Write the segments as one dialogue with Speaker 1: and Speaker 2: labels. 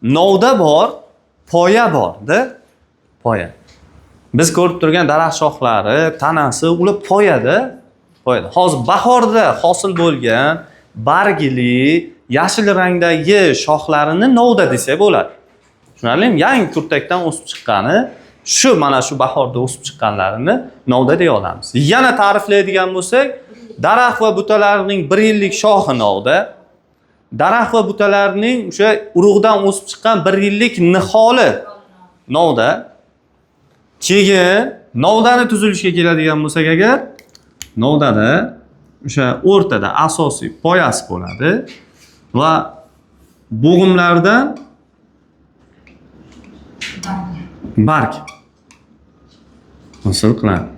Speaker 1: novda bor, poya bor-da. Poya. Biz ko'rib turgan daraxt shoxlari, tanasi, ular poyada. Poyada. Hozir bahorda hosil bo'lgan bargli, yashil rangdagi shoxlarini novda desak bo'ladi. Tushunarlimi? Yangi kurtakdan o'sib chiqqani, mana shu bahorda o'sib chiqqanlarini novda deya olamiz. Yana ta'riflaydigan bo'lsak, daraxt va butalarning 1 yillik shoxi novda, daraxt va butalarning o'sha urug'dan o'sib chiqqan 1 yillik niholi novda. Keyin novdani tuzilishiga keladigan bo'lsak agar, novdada o'sha o'rtada asosiy poyasi bo'ladi va bo'g'imlardan barg hosil qiladi.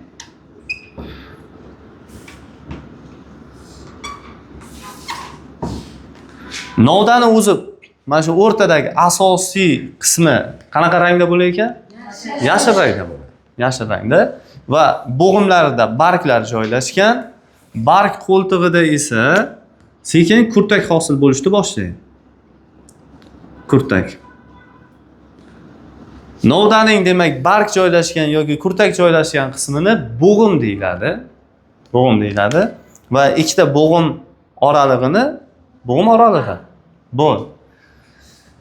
Speaker 1: Novdani o'zi mana shu o'rtadagi asosiy qismi qanaqa rangda bo'lar ekan? Yashil rangda bo'ladi. Yashil rangda va bo'g'imlarida barglar joylashgan. Barg qo'ltig'ida esa sekin kurtak hosil bo'lishni boshlaydi. Kurtak. Novdaning demak barg joylashgan yoki kurtak joylashgan qismini bo'g'im deyiladi. Bo'g'im deyiladi va ikkita bo'g'im oralig'ini bo'g'im oralig'i. Bo'l.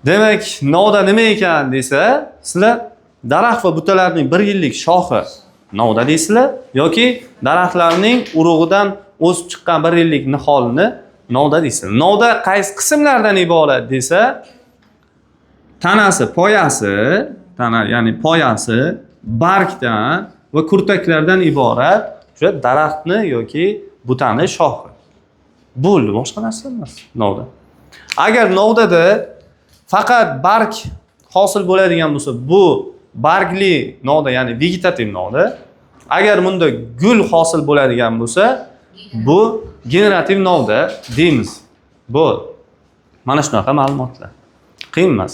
Speaker 1: Demak, novda nima ekan desa, sizlar daraxt va butalarning 1 yillik shoxi novda deysizlar yoki daraxtlarning urug'idan o'sib chiqqan 1 yillik niholini novda deysizlar. Novda qaysi qismlardan iborat desa, tanasi, poyasi, ya'ni poyasi, bargdan va kurtaklardan iborat o'sha daraxtni yoki butani shoxi. Bo'ldi, boshqa narsa emas novda. Agar novdada faqat barg hosil bo'ladigan bo'lsa, bu bargli novda, ya'ni vegetativ novda. Agar bunda gul hosil bo'ladigan bo'lsa, bu generativ novda deymiz. Bu mana shunaqa ma'lumotlar. Qiyin emas.